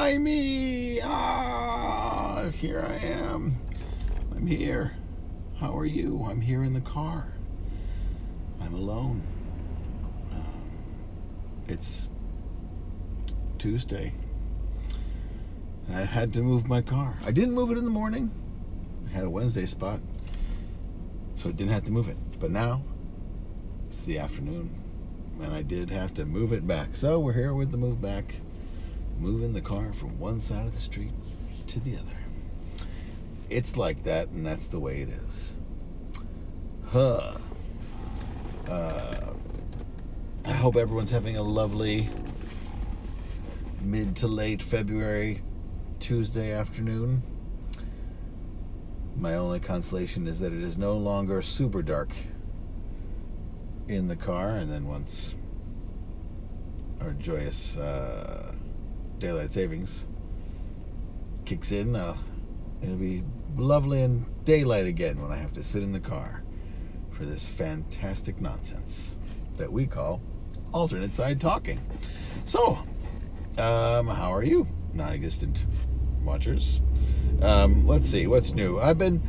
Why me? Ah, here I am. I'm here. How are you? I'm here in the car. I'm alone. It's Tuesday. I had to move my car. I didn't move it in the morning. I had a Wednesday spot, so I didn't have to move it. But now, it's the afternoon, and I did have to move it back. So we're here with the move back, moving the car from one side of the street to the other. It's like that, and that's the way it is. I hope everyone's having a lovely mid to late February Tuesday afternoon. My only consolation is that it is no longer super dark in the car, and then once our joyous daylight savings kicks in, it'll be lovely and daylight again when I have to sit in the car for this fantastic nonsense that we call alternate side talking. So, how are you, non-existent watchers? Let's see, what's new? I've been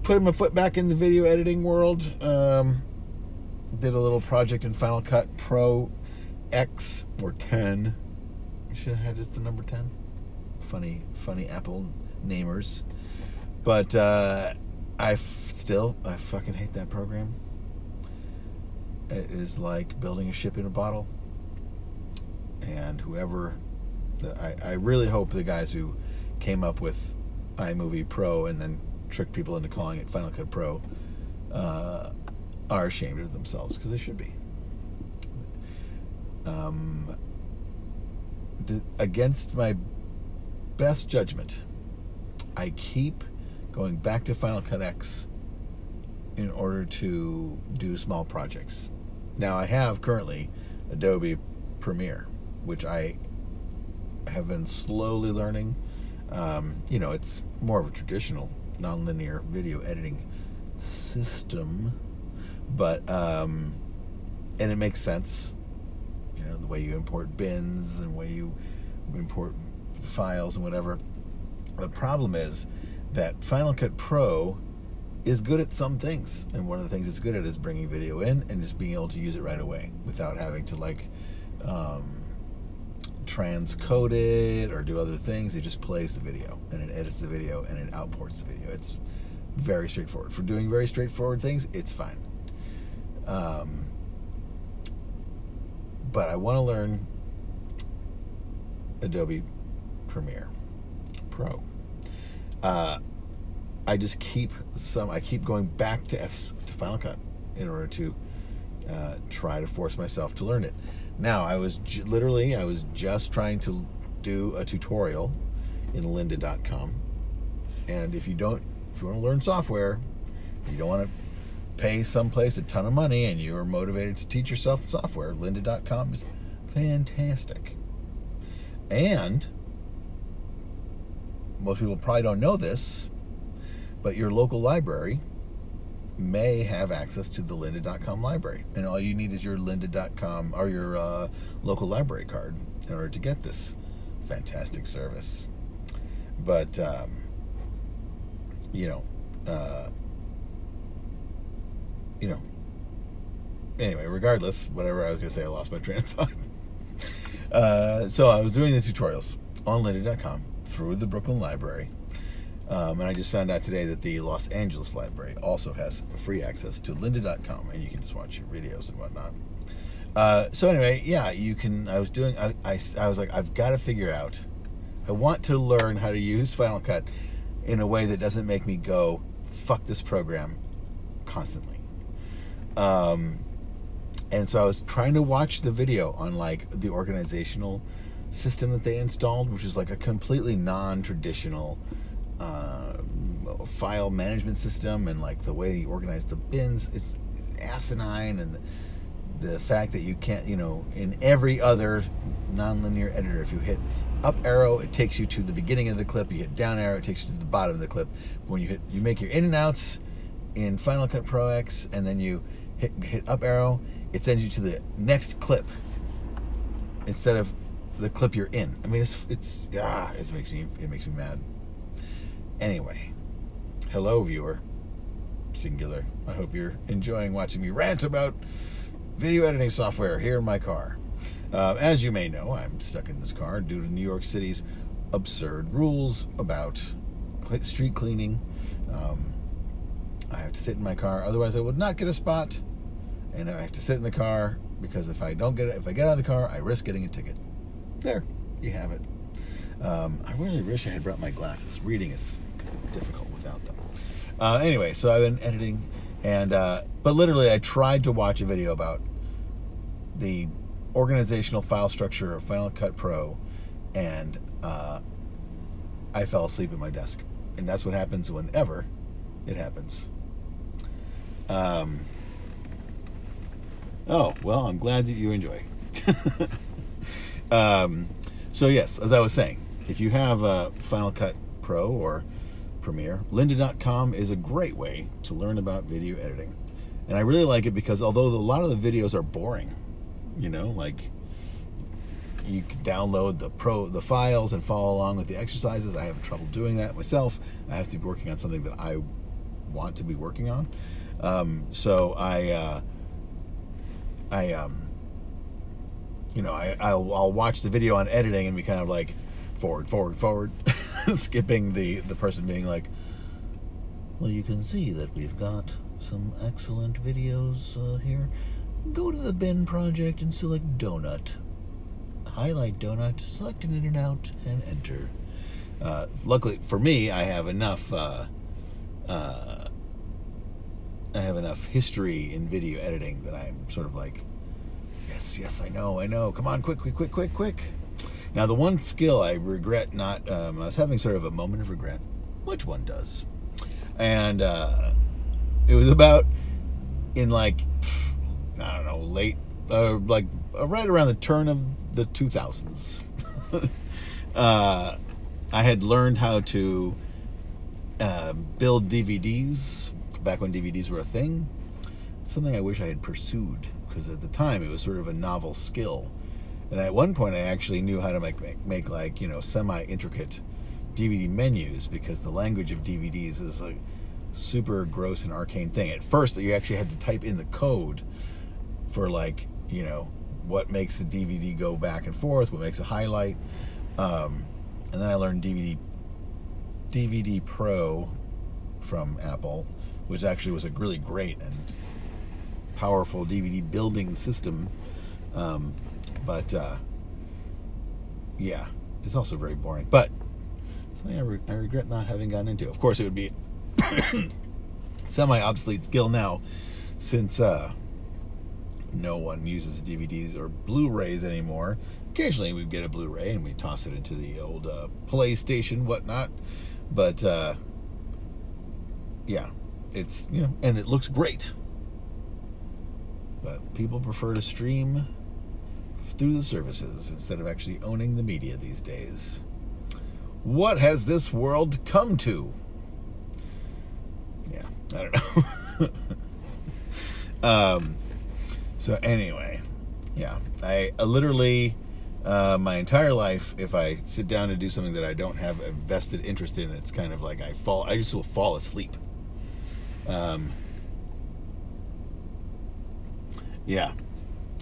putting my foot back in the video editing world. Did a little project in Final Cut Pro X, or 10. I should have had just the number 10. Funny Apple namers. But I fucking hate that program. It is like building a ship in a bottle. And I really hope the guys who came up with iMovie Pro and then tricked people into calling it Final Cut Pro are ashamed of themselves, because they should be. Against my best judgment, I keep going back to Final Cut X in order to do small projects. Now, I have currently Adobe Premiere, which I have been slowly learning. It's more of a traditional nonlinear video editing system, but and it makes sense. The way you import bins and the way you import files and whatever. The problem is that Final Cut Pro is good at some things, and one of the things it's good at is bringing video in and just being able to use it right away without having to transcode it or do other things. It just plays the video and it edits the video and it outports the video. It's very straightforward. For doing very straightforward things, it's fine. But I want to learn Adobe Premiere Pro. I keep going back to Final Cut in order to try to force myself to learn it. Now, I was just trying to do a tutorial in lynda.com, and if you want to learn software, you don't want to pay someplace a ton of money, and you're motivated to teach yourself the software, lynda.com is fantastic. And most people probably don't know this, but your local library may have access to the lynda.com library, and all you need is your lynda.com or your local library card in order to get this fantastic service. But anyway, regardless, whatever I was going to say, I lost my train of thought. So I was doing the tutorials on lynda.com through the Brooklyn Library. And I just found out today that the Los Angeles Library also has free access to lynda.com, and you can just watch your videos and whatnot. So anyway, yeah, you can. I was like, I've got to figure out. I want to learn how to use Final Cut in a way that doesn't make me go, fuck this program constantly. And so I was trying to watch the video on the organizational system that they installed, which is like a completely non-traditional file management system, and the way you organize the bins, it's asinine, and the fact that you can't, in every other nonlinear editor, if you hit up arrow, it takes you to the beginning of the clip. You hit down arrow, it takes you to the bottom of the clip. When you make your in and outs in Final Cut Pro X, and then you hit up arrow, it sends you to the next clip instead of the clip you're in. I mean, it makes me mad. Anyway, hello viewer, singular. I hope you're enjoying watching me rant about video editing software here in my car. As you may know, I'm stuck in this car due to New York City's absurd rules about street cleaning. I have to sit in my car, otherwise I would not get a spot, and I have to sit in the car because if I get out of the car, I risk getting a ticket. There, you have it. I really wish I had brought my glasses. Reading is difficult without them. Anyway, so I've been editing, and but literally I tried to watch a video about the organizational file structure of Final Cut Pro, and I fell asleep at my desk. And that's what happens whenever it happens. Oh, well, I'm glad that you enjoy. So yes, as I was saying, if you have Final Cut Pro or Premiere, lynda.com is a great way to learn about video editing. And I really like it because although a lot of the videos are boring, you know, like you can download the files and follow along with the exercises. I have trouble doing that myself. I have to be working on something that I want to be working on. So I'll watch the video on editing and be kind of like forward, skipping the person being like, well, you can see that we've got some excellent videos here. Go to the bin project and select donut. Highlight donut, select an in and out, and enter. Luckily for me, I have enough history in video editing that I'm sort of like, yes, I know. Come on, quick. Now, the one skill I regret not, I was having sort of a moment of regret. Which one does? And it was about in like, I don't know, late, right around the turn of the 2000s. I had learned how to build DVDs back when DVDs were a thing. Something I wish I had pursued, because at the time it was sort of a novel skill. And at one point I actually knew how to make like, you know, semi-intricate DVD menus, because the language of DVDs is a super gross and arcane thing. At first you actually had to type in the code for, like, you know, what makes the DVD go back and forth, what makes a highlight. And then I learned DVD Pro from Apple, which actually was a really great and powerful DVD building system. Yeah, it's also very boring. But something I regret not having gotten into. Of course, it would be semi-obsolete skill now, since no one uses DVDs or Blu-rays anymore. Occasionally we get a Blu-ray and we toss it into the old PlayStation, whatnot. But yeah, it's, you know, and it looks great. But people prefer to stream through the services instead of actually owning the media these days. What has this world come to? Yeah, I don't know. So anyway, yeah, I literally, my entire life, if I sit down to do something that I don't have a vested interest in, it's kind of like I just will fall asleep. Yeah,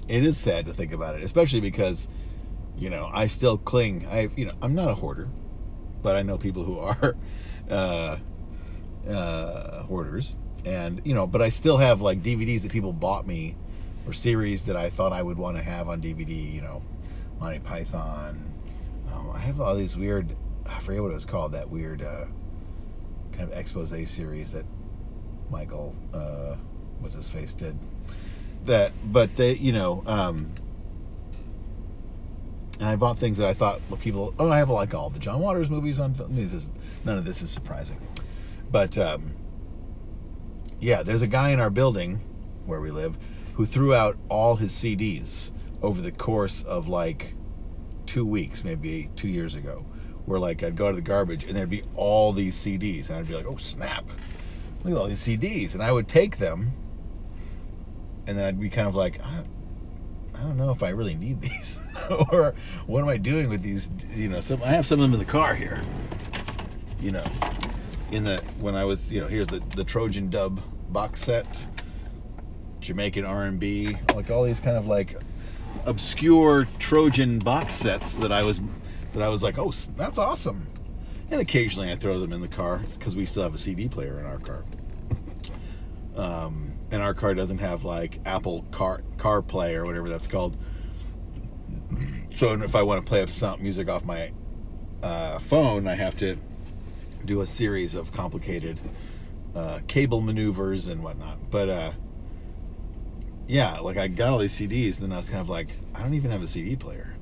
it is sad to think about it, especially because, you know, I still cling. I'm not a hoarder, but I know people who are hoarders, and, you know, but I still have like DVDs that people bought me, or series that I thought I would want to have on DVD, you know, Monty Python. I have all these weird, I forget what it was called, that weird kind of expose series that Michael, what's his face, did. But they, you know, and I bought things that I thought, well, people, I have like all the John Waters movies on film. None of this is surprising. But yeah, there's a guy in our building where we live who threw out all his CDs over the course of like 2 weeks, maybe 2 years ago, where like I'd go to the garbage and there'd be all these CDs, and I'd be like, oh snap, look at all these CDs, and I would take them, and then I'd be kind of like, I don't know if I really need these. Or what am I doing with these? You know, I have some of them in the car here. You know, when I was, you know, here's the Trojan Dub box set, Jamaican R&B, like all these kind of like obscure Trojan box sets that I was like, oh, that's awesome. And occasionally I throw them in the car because we still have a CD player in our car. And our car doesn't have like Apple CarPlay or whatever that's called. So if I want to play up some music off my phone, I have to do a series of complicated cable maneuvers and whatnot. But yeah, like I got all these CDs, and then I was kind of like, I don't even have a CD player.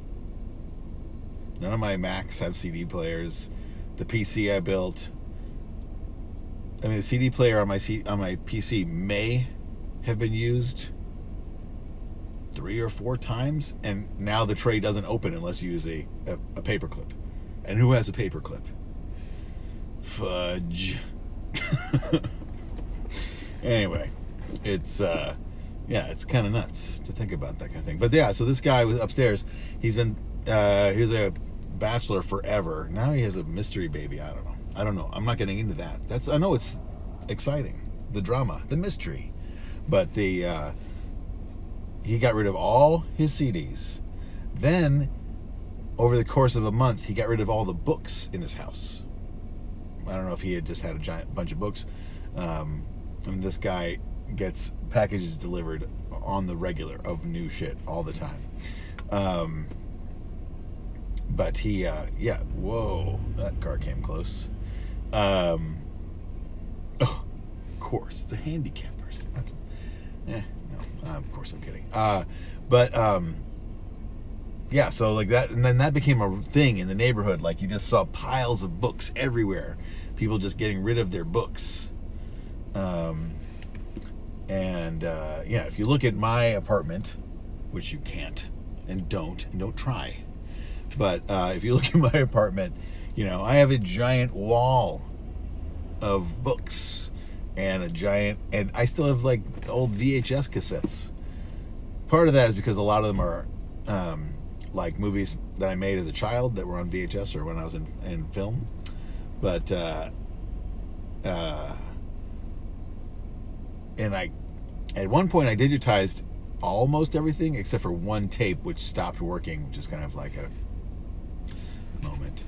None of my Macs have CD players. The PC I built, I mean, the CD player on my PC may have been used 3 or 4 times, and now the tray doesn't open unless you use a paper clip. And who has a paper clip? Fudge. Anyway, it's yeah, it's kind of nuts to think about that kind of thing. But yeah, so this guy was upstairs. He's been he was a bachelor forever. Now he has a mystery baby. I don't know. I'm not getting into that. I know it's exciting, the drama, the mystery, but he got rid of all his CDs. Then over the course of a month, he got rid of all the books in his house. I don't know if he had just had a giant bunch of books. I mean, this guy gets packages delivered on the regular of new shit all the time. But he, yeah, whoa, that car came close. Oh, of course, the handicappers. No, of course I'm kidding. Yeah, so like that, and then that became a thing in the neighborhood. Like you just saw piles of books everywhere. People just getting rid of their books. Yeah, if you look at my apartment, which you can't and don't try, but if you look at my apartment, you know, I have a giant wall of books and I still have like old VHS cassettes. Part of that is because a lot of them are like movies that I made as a child that were on VHS or when I was in film. But and at one point I digitized almost everything except for one tape which stopped working, which is kind of like a moment.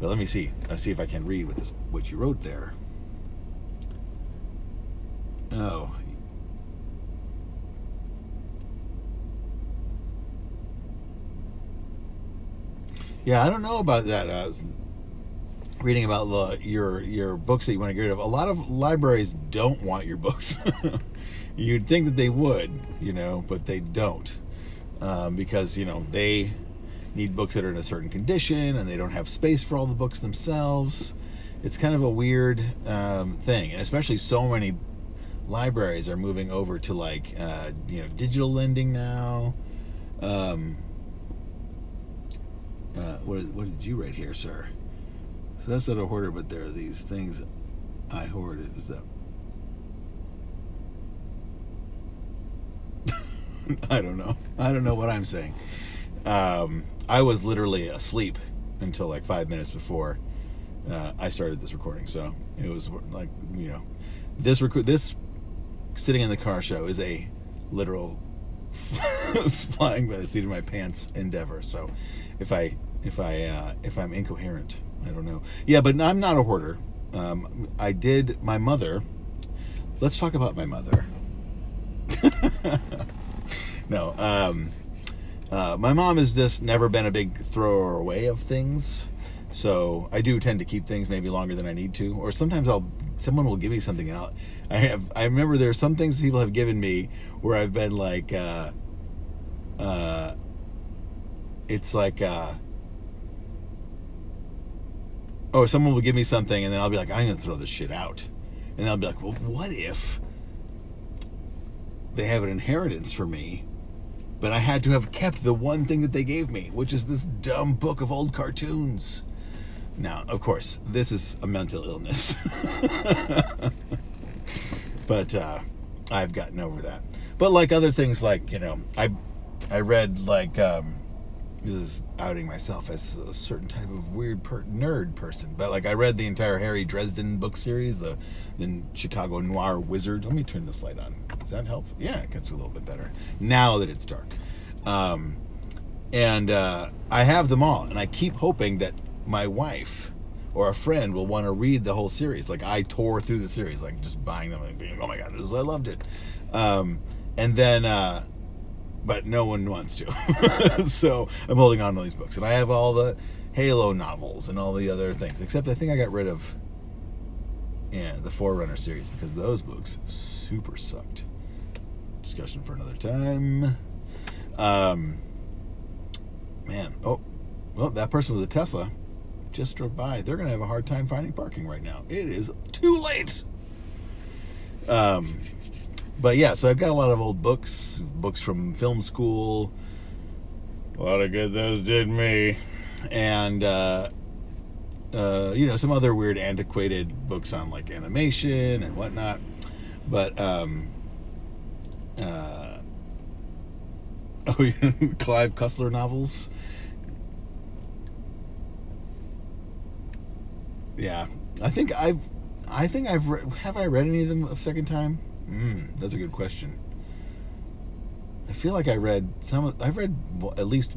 But let me see. Let's see if I can read what you wrote there. Oh. Yeah, I don't know about that. I was reading about your books that you want to get rid of. A lot of libraries don't want your books. You'd think that they would, you know, but they don't. Because, you know, they need books that are in a certain condition and they don't have space for all the books themselves. It's kind of a weird thing. And especially so many libraries are moving over to like, you know, digital lending now. What did you write here, sir? So that's not a hoarder, but there are these things I hoarded. Is that? I don't know. I don't know what I'm saying. I was literally asleep until like 5 minutes before I started this recording. So it was like, you know, this sitting in the car show is a literal flying by the seat of my pants endeavor. So if I'm incoherent, I don't know. Yeah, but I'm not a hoarder. My mother. Let's talk about my mother. No, my mom has just never been a big thrower away of things. So I do tend to keep things maybe longer than I need to, or sometimes someone will give me something and I remember there are some things people have given me where I've been like, it's like, or someone will give me something and then I'll be like, I'm gonna throw this shit out, and I'll be like, well, what if they have an inheritance for me, but I had to have kept the one thing that they gave me, which is this dumb book of old cartoons. Now, of course, this is a mental illness. But I've gotten over that. But like other things, like, you know, I read like this is outing myself as a certain type of weird nerd person, but like I read the entire Harry Dresden book series, the Chicago Noir Wizard. Let me turn this light on. Does that help? Yeah, it gets a little bit better now that it's dark. And I have them all, and I keep hoping that my wife or a friend will want to read the whole series. Like I tore through the series, like just buying them and being, oh my god, I loved it. And then but no one wants to. So I'm holding on to these books. And I have all the Halo novels and all the other things. Except I think I got rid of the Forerunner series because those books super sucked. Discussion for another time. Man. Oh, well, that person with a Tesla just drove by. They're going to have a hard time finding parking right now. It is too late. But yeah, so I've got a lot of old books from film school. A lot of good those did me. And, you know, some other weird antiquated books on like animation and whatnot. But, Clive Cussler novels. Yeah, I think I've have I read any of them a second time? That's a good question. I feel like I've read at least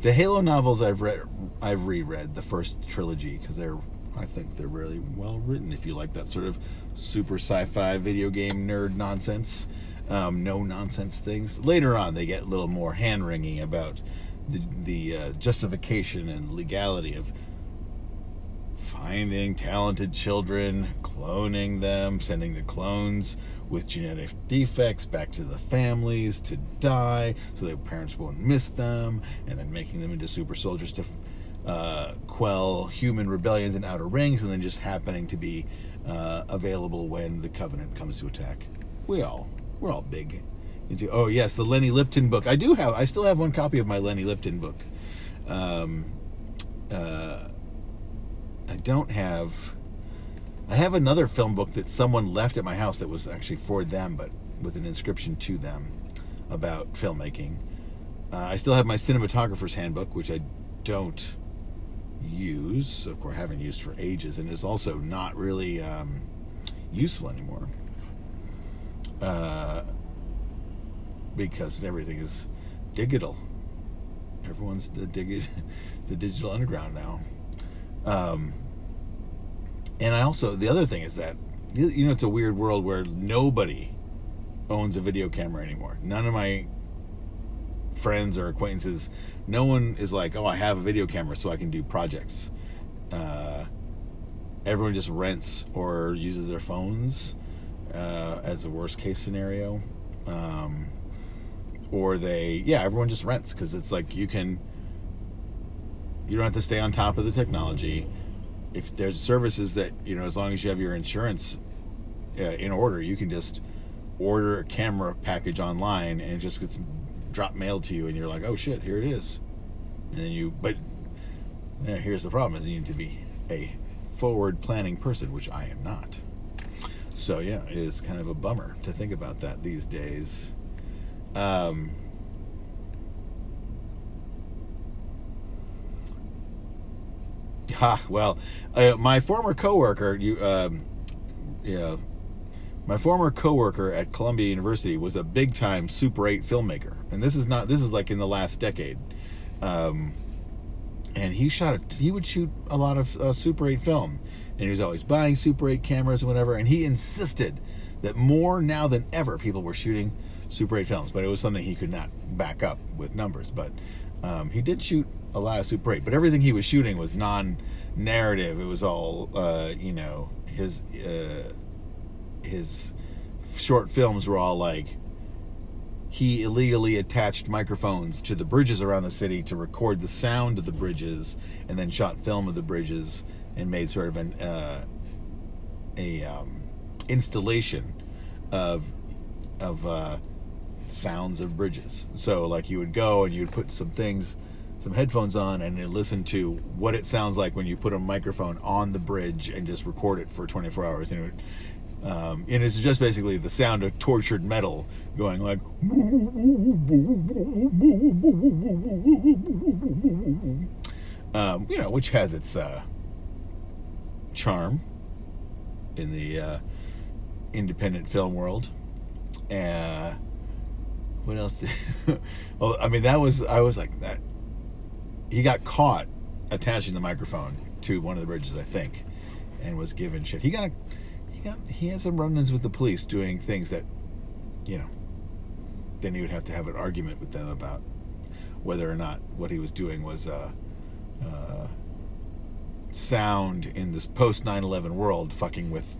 the Halo novels. I've reread the first trilogy because I think they're really well written. If you like that sort of super sci-fi video game nerd nonsense, no nonsense things. Later on, they get a little more hand-wringing about the justification and legality of finding talented children, cloning them, sending the clones with genetic defects back to the families to die so their parents won't miss them, and then making them into super soldiers to quell human rebellions in Outer Rings, and then just happening to be available when the Covenant comes to attack. We're all big into. Oh yes, the Lenny Lipton book. I still have one copy of my Lenny Lipton book. I have another film book that someone left at my house that was actually for them, but with an inscription to them about filmmaking. I still have my cinematographer's handbook, which I don't use, of course, haven't used for ages, and is also not really useful anymore because everything is digital. Everyone's the digital underground now. And I also, the other thing is that, you know, it's a weird world where nobody owns a video camera anymore. None of my friends or acquaintances, no one is like, oh, I have a video camera so I can do projects. Everyone just rents or uses their phones as a worst case scenario. Or everyone just rents because it's like you don't have to stay on top of the technology. If there's services that, you know, as long as you have your insurance in order, you can just order a camera package online and it just gets drop mailed to you, and you're like, oh shit, here it is. And then here's the problem: is you need to be a forward planning person, which I am not. So yeah, it is kind of a bummer to think about that these days. Well, my former coworker, my former coworker at Columbia University was a big-time Super 8 filmmaker, and this is like in the last decade. And he would shoot a lot of Super 8 film, and he was always buying Super 8 cameras and whatever. And he insisted that more now than ever people were shooting Super 8 films, but it was something he could not back up with numbers. But he did shoot a lot of Super 8, but everything he was shooting was non-narrative. It was all, his short films were all like, he illegally attached microphones to the bridges around the city to record the sound of the bridges, and then shot film of the bridges and made sort of an installation of sounds of bridges. So like you would go and you would put some headphones on and listen to what it sounds like when you put a microphone on the bridge and just record it for 24 hours. And And it's just basically the sound of tortured metal going like, which has its charm in the independent film world. What else? Well, I mean, I was like that. He got caught attaching the microphone to one of the bridges, I think, and was given shit. He had some run-ins with the police doing things that, then he would have to have an argument with them about whether or not what he was doing was sound in this post 9/11 world, fucking with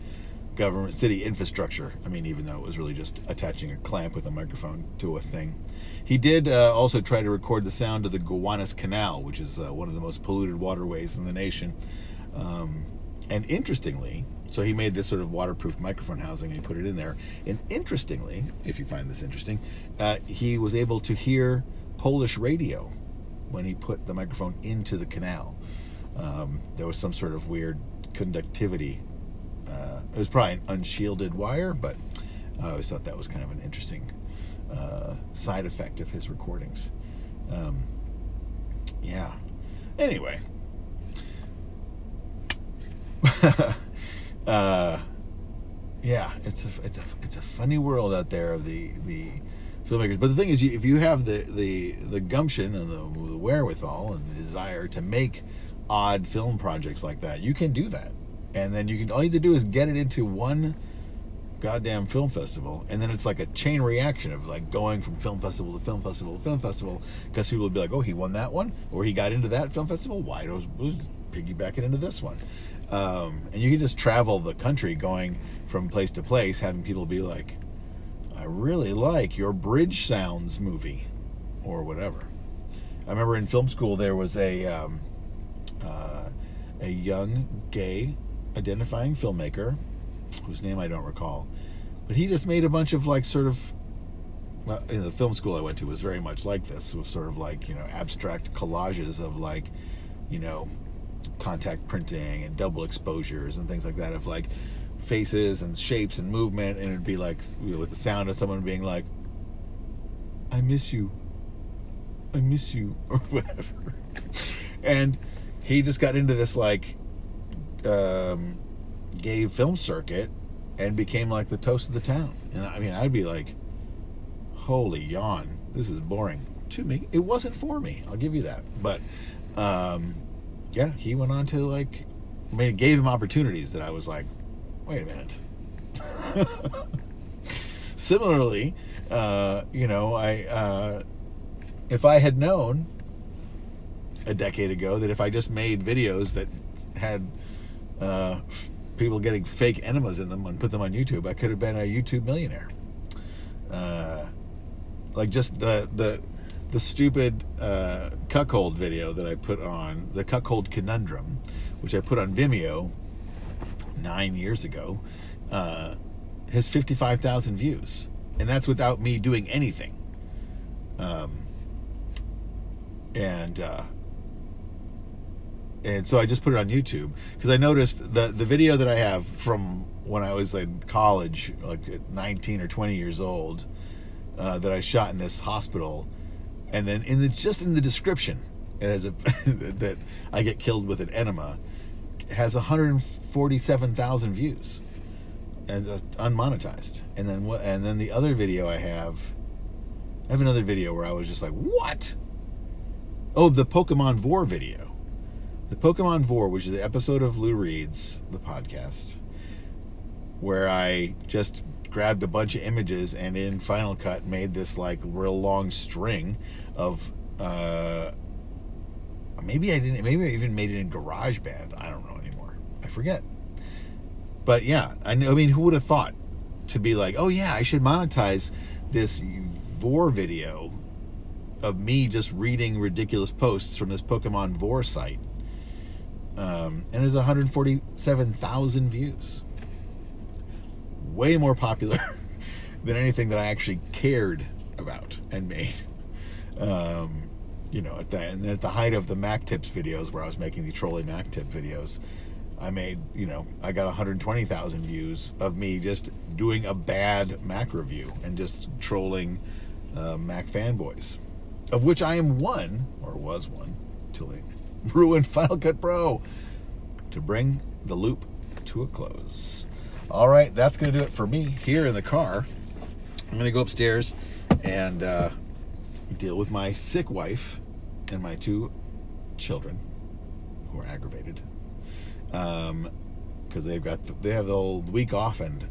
government city infrastructure. I mean, even though it was really just attaching a clamp with a microphone to a thing. He did also try to record the sound of the Gowanus Canal, which is one of the most polluted waterways in the nation. And interestingly, so he made this sort of waterproof microphone housing and he put it in there. And interestingly, if you find this interesting, he was able to hear Polish radio when he put the microphone into the canal. There was some sort of weird conductivity. It was probably an unshielded wire, but I always thought that was kind of an interesting side effect of his recordings. Yeah. Anyway. Yeah, it's a funny world out there of the filmmakers. But the thing is, if you have the gumption and the wherewithal and the desire to make odd film projects like that, you can do that. And then all you have to do is get it into one goddamn film festival, and then it's like a chain reaction of like going from film festival to film festival to film festival, because people will be like, oh, he won that one, or he got into that film festival, why don't we piggyback it into this one? And you can just travel the country going from place to place, having people be like, I really like your Bridge Sounds movie, or whatever. I remember in film school there was a young gay identifying filmmaker whose name I don't recall, but he just made a bunch of like sort of, well, the film school I went to was very much like this, with sort of like, abstract collages of like, contact printing and double exposures and things like that, of like faces and shapes and movement, and it'd be like with the sound of someone being like, I miss you, or whatever. And he just got into this like gay film circuit and became like the toast of the town. And I mean, I'd be like, holy yawn, this is boring. To me, it wasn't for me, I'll give you that. But yeah, he went on to like, I mean, it gave him opportunities that I was like, wait a minute. Similarly, if I had known a decade ago that if I just made videos that had people getting fake enemas in them and put them on YouTube, I could have been a YouTube millionaire. Like just the stupid cuckold video that I put on, the Cuckold Conundrum, which I put on Vimeo 9 years ago, has 55,000 views, and that's without me doing anything. And so I just put it on YouTube because I noticed the video that I have from when I was in college, like at 19 or 20 years old, that I shot in this hospital, and then in the description, it has that I get killed with an enema, has 147,000 views, and unmonetized. And then the other video I have another video where I was just like, what? Oh, the Pokemon Vor video. The Pokemon Vor, which is the episode of Lou Reed's, the podcast, where I just grabbed a bunch of images and in Final Cut made this like real long string of maybe I even made it in GarageBand. I don't know anymore. I forget. But yeah, I mean, who would have thought to be like, oh yeah, I should monetize this Vor video of me just reading ridiculous posts from this Pokemon Vor site. And it has 147,000 views. Way more popular than anything that I actually cared about and made. At the height of the Mac Tips videos, where I was making the trolley Mac Tip videos, I got 120,000 views of me just doing a bad Mac review and just trolling Mac fanboys, of which I am one, or was one, till they ruined Final Cut Pro, to bring the loop to a close. All right, that's going to do it for me here in the car. I'm going to go upstairs and deal with my sick wife and my 2 children who are aggravated because they have the whole week off and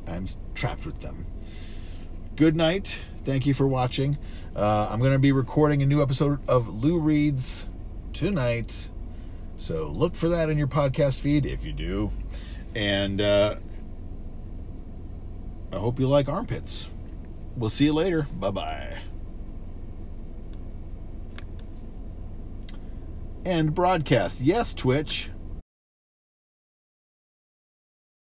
I'm trapped with them. Good night. Thank you for watching. I'm going to be recording a new episode of Lou Reads tonight, so look for that in your podcast feed if you do. And I hope you like armpits. We'll see you later. Bye-bye. And broadcast. Yes, Twitch.